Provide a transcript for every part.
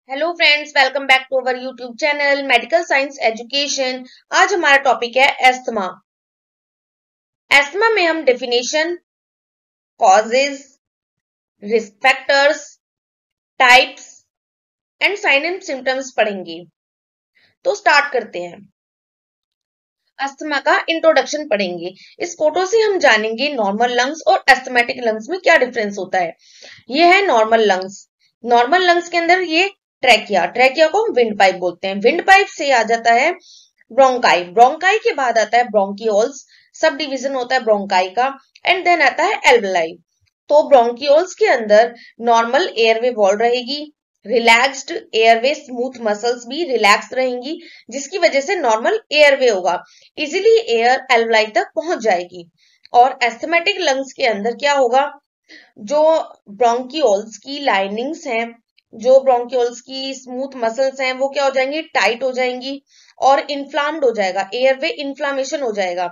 Hello friends, welcome back to our YouTube channel medical science education. आज हमारा topic है asthma. Asthma में हम definition, causes, risk factors, types and sign and symptoms पढ़ेंगे। तो start करते हैं। अस्थमा का इंट्रोडक्शन पढ़ेंगे। इस फोटो से हम जानेंगे नॉर्मल लंग्स और एस्थमेटिक लंग्स में क्या डिफरेंस होता है। ये है नॉर्मल लंग्स। नॉर्मल लंग्स के अंदर ये ट्रैकिया ट्रैकिया को हम विंड पाइप बोलते हैं। विंड पाइप से आ जाता है ब्रोंकाई, ब्रोंकाई के बाद आता है ब्रोंकियोल्स, सब डिवीजन होता है ब्रोंकाई का, एंड देन आता है एल्वेलाई। तो ब्रोंकियोल्स के अंदर नॉर्मल एयरवे वॉल रहेगी, रिलैक्स्ड एयरवे, स्मूथ मसल्स भी रिलैक्स रहेंगी, जिसकी वजह से नॉर्मल एयरवे होगा, इजिली एयर एल्वेलाई तक पहुंच जाएगी। और एस्थमेटिक लंग्स के अंदर क्या होगा, जो ब्रोंकियोल्स की लाइनिंग्स हैं, जो ब्रोंकियोल्स की स्मूथ मसल्स हैं, वो क्या हो जाएंगी, टाइट हो जाएंगी और इन्फ्लाम्ड हो जाएगा, एयरवे इन्फ्लामेशन हो जाएगा।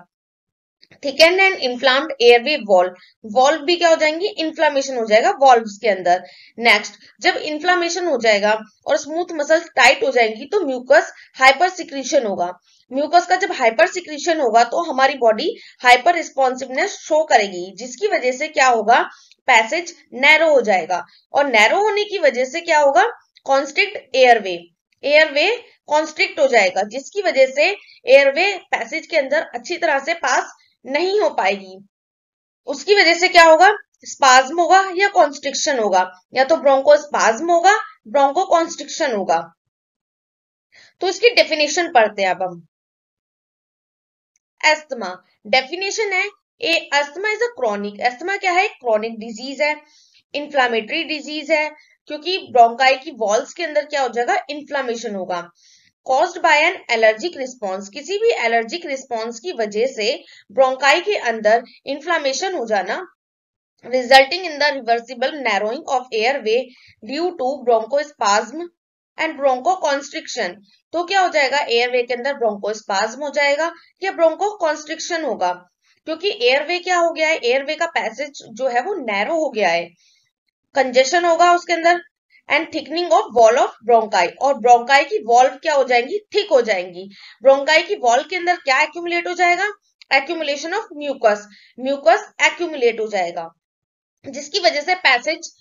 Thickened and inflamed airway valve, valve भी क्या हो जाएंगी, इन्फ्लामेशन हो जाएगा वॉल्व्स के अंदर। नेक्स्ट, जब इन्फ्लामेशन हो जाएगा और स्मूथ मसल्स टाइट हो जाएंगी तो म्यूकस हाइपर सिक्रीशन होगा। म्यूकस का जब हाइपर सिक्रीशन होगा तो हमारी बॉडी हाइपर रिस्पॉन्सिवनेस शो करेगी, जिसकी वजह से क्या होगा, पैसेज नैरो हो जाएगा। और नैरो होने की वजह से क्या होगा, कॉन्स्ट्रिक्ट एयरवे, एयरवे कॉन्स्ट्रिक्ट हो जाएगा, जिसकी वजह से एयरवे पैसेज के अंदर अच्छी तरह से पास नहीं हो पाएगी। उसकी वजह से क्या होगा, स्पाज्म होगा या कॉन्स्ट्रिक्शन होगा, या तो ब्रोंको स्पाज्म होगा, ब्रोंको कॉन्स्ट्रिक्शन होगा। तो इसकी डेफिनेशन पढ़ते हैं अब हम। एस्थमा डेफिनेशन है, a asthma is a chronic, asthma क्या है, क्रॉनिक डिजीज है, इन्फ्लामेटरी डिजीज है, क्योंकि ब्रोंकाई की वॉल्स के अंदर क्या हो जाएगा, इन्फ्लामेशन होगा। Caused by an allergic response, किसी भी एलर्जिक रिस्पॉन्स की वजह से ब्रोंकाई के अंदर इन्फ्लामेशन हो जाना, resulting in the reversible narrowing of airway due to bronchospasm and bronchoconstriction. तो क्या हो जाएगा, एयरवे के अंदर ब्रोंकोस्पाज्म हो जाएगा या ब्रोंकोकॉन्स्ट्रिक्शन होगा, क्योंकि एयरवे क्या हो गया है, एयरवे का पैसेज जो है वो नैरो हो गया है, कंजेशन होगा उसके अंदर, and thickening of wall of bronchi, और ब्रोंकाई की वॉल्व क्या हो जाएंगी, थिक हो जाएंगी। ब्रोंकाई की वॉल के अंदर क्या एक्यूमुलेट हो जाएगा, accumulation of mucus, mucus accumulate हो जाएगा, जिसकी वजह से पैसेज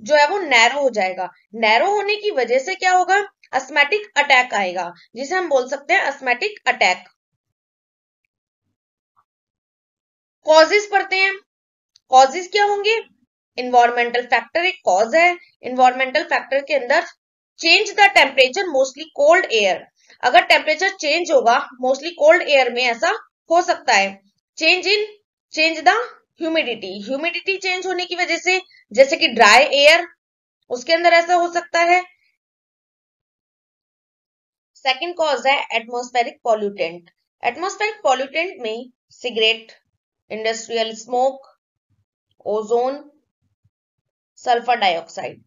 जो है वो नैरो हो जाएगा। नैरो होने की वजह से क्या होगा, अस्थमैटिक अटैक आएगा, जिसे हम बोल सकते हैं अस्थमैटिक अटैक। कॉजेस पढ़ते हैं। कॉजेस क्या होंगे, इन्वायरमेंटल फैक्टर एक कॉज है। इन्वायरमेंटल फैक्टर के अंदर change the temperature, mostly cold air, अगर टेम्परेचर चेंज होगा मोस्टली कोल्ड एयर में ऐसा हो सकता है। Change the humidity, humidity change होने की वजह से, जैसे कि ड्राई एयर, उसके अंदर ऐसा हो सकता है। सेकंड कॉज है एटमॉस्फेरिक पॉल्यूटेंट। एटमॉस्फेरिक पॉल्यूटेंट में cigarette, industrial smoke, ozone, sulphur dioxide,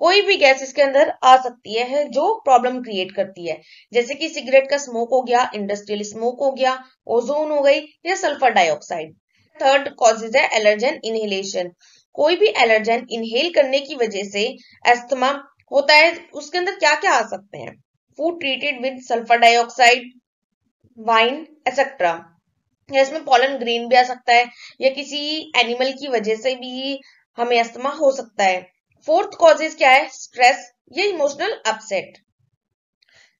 कोई भी गैस इसके अंदर आ सकती है जो प्रॉब्लम क्रिएट करती है, जैसे कि सिगरेट का स्मोक हो गया, इंडस्ट्रियल स्मोक हो गया, ओजोन हो गई या सल्फर डाइऑक्साइड। थर्ड कॉजेज है एलर्जन इनहेलेशन। कोई भी एलर्जन इनहेल करने की वजह से एस्थमा होता है। उसके अंदर क्या क्या आ सकते हैं, food treated with sulphur dioxide, wine etcetera, या इसमें पॉलन ग्रेन भी आ सकता है, या किसी एनिमल की वजह से भी हमें अस्थमा हो सकता है। फोर्थ कॉजेज क्या है, स्ट्रेस या इमोशनल अपसेट।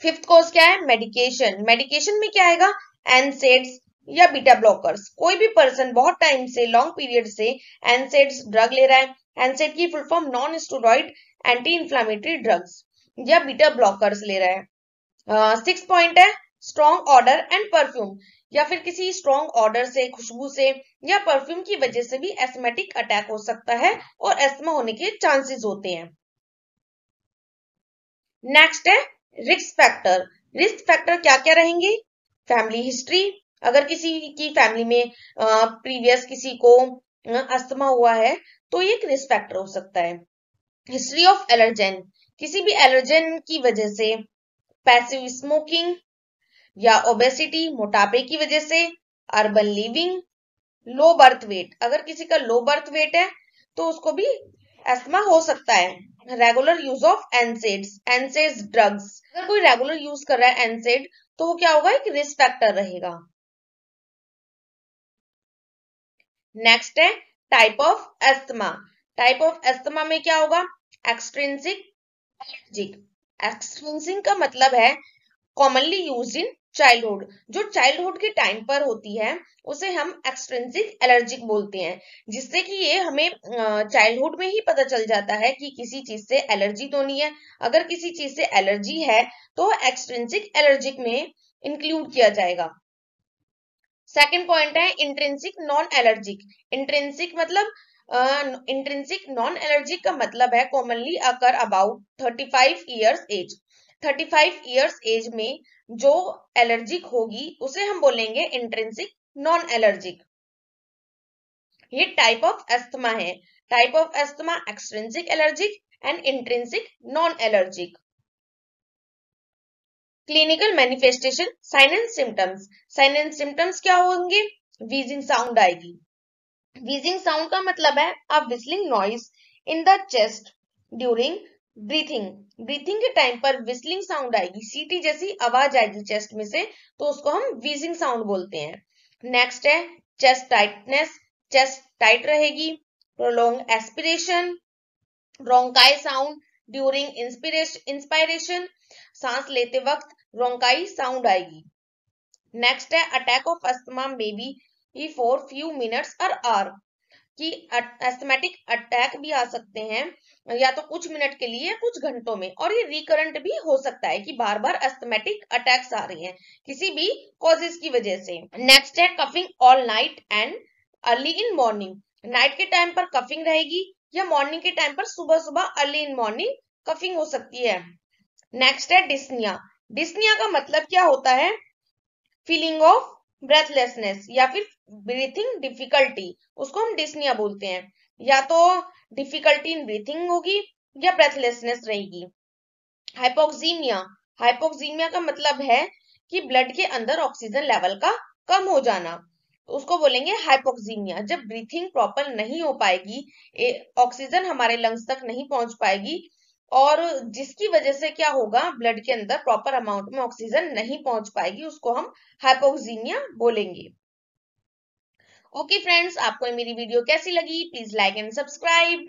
फिफ्थ कॉज क्या है, मेडिकेशन। मेडिकेशन में क्या आएगा, एनसेड्स या बीटा ब्लॉकर्स। कोई भी पर्सन बहुत टाइम से, लॉन्ग पीरियड से एनसेड्स ड्रग ले रहा है, एनसेड की full form non steroid anti inflammatory drugs, या बीटा ब्लॉकर्स ले रहा है। सिक्स पॉइंट है स्ट्रॉन्ग ऑर्डर एंड परफ्यूम, या फिर किसी स्ट्रॉन्ग ऑर्डर से, खुशबू से या परफ्यूम की वजह से भी एस्थमेटिक अटैक हो सकता है और एस्थमा होने के चांसेस होते हैं। नेक्स्ट है रिस्क फैक्टर। रिस्क फैक्टर क्या क्या रहेंगे, फैमिली हिस्ट्री, अगर किसी की फैमिली में प्रीवियस किसी को अस्थमा हुआ है तो ये एक रिस्क फैक्टर हो सकता है। हिस्ट्री ऑफ एलर्जन, किसी भी एलर्जन की वजह से, पैसिव स्मोकिंग या ओबेसिटी, मोटापे की वजह से, urban living, low birth weight, अगर किसी का लो बर्थ वेट है तो उसको भी अस्थमा हो सकता है। Regular use of NSAIDs, NSAIDs drugs. अगर कोई रेगुलर यूज कर रहा है एनसेड तो वो क्या होगा, एक रिस्क फैक्टर रहेगा। नेक्स्ट है type of asthma. Type of asthma में क्या होगा, एक्सट्रिंसिक एलर्जिक। एक्सट्रिंसिक का मतलब है कॉमनली यूज्ड इन चाइल्डहुड, जो चाइल्डहुड के टाइम पर होती है उसे हम एक्सट्रिंसिक एलर्जिक बोलते हैं, जिससे कि ये हमें चाइल्डहुड में ही पता चल जाता है कि किसी चीज से एलर्जी तो नहीं है। अगर किसी चीज से एलर्जी है तो एक्सट्रिंसिक एलर्जिक में इंक्लूड किया जाएगा। सेकंड पॉइंट है इंट्रिंसिक नॉन एलर्जिक। इंट्रिंसिक मतलब इंट्रिंसिक नॉन एलर्जिक का मतलब है commonly occur about 35 years age. 35 years age में जो एलर्जिक होगी उसे हम बोलेंगे इंट्रिंसिक नॉन एलर्जिक। ये टाइप ऑफ एस्थमा है। Type of asthma extrinsic allergic and intrinsic non allergic. Clinical manifestation, sign and symptoms. Sign and symptoms क्या होंगे, वीजिंग साउंड आएगी। वीजिंग साउंड का मतलब है अ whistling noise in the chest during breathing. Breathing के time पर whistling sound आएगी, सीटी जैसी आवाज आएगी चेस्ट में से, तो उसको हम वीजिंग साउंड बोलते हैं। नेक्स्ट है चेस्ट टाइटनेस, चेस्ट टाइट रहेगी। Prolong aspiration, bronchi sound during inspiration, सांस लेते वक्त ब्रोंकाई साउंड आएगी। नेक्स्ट है attack of asthma may be for few minutes और आवर, कि एस्थमेटिक अटैक भी आ सकते हैं या तो कुछ मिनट के लिए कुछ घंटों में, और ये रिकरेंट भी हो सकता है कि बार बार एस्थमेटिक अटैक्स आ रहे हैं किसी भी कॉजेस की वजह से। नेक्स्ट है coughing all night and early in morning. Night के टाइम पर कफिंग रहेगी या मॉर्निंग के टाइम पर सुबह सुबह अर्ली इन मॉर्निंग कफिंग हो सकती है। नेक्स्ट है डिस्निया। डिस्निया का मतलब क्या होता है, फीलिंग ऑफ ब्रेथलेसनेस या फिर ब्रीथिंग डिफिकल्टी, उसको हम डिस्निया बोलते हैं। या तो डिफिकल्टी इन ब्रीथिंग होगी या ब्रेथलेसनेस रहेगी। हाइपोक्सीमिया, हाइपोक्सीमिया का मतलब है कि ब्लड के अंदर ऑक्सीजन लेवल का कम हो जाना, तो उसको बोलेंगे हाइपोक्सीमिया। जब ब्रीथिंग प्रॉपर नहीं हो पाएगी, ऑक्सीजन हमारे लंग्स तक नहीं पहुंच पाएगी, और जिसकी वजह से क्या होगा, ब्लड के अंदर प्रॉपर अमाउंट में ऑक्सीजन नहीं पहुंच पाएगी, उसको हम हाइपोक्सीमिया बोलेंगे। ओके फ्रेंड्स, आपको मेरी वीडियो कैसी लगी, प्लीज लाइक एंड सब्सक्राइब।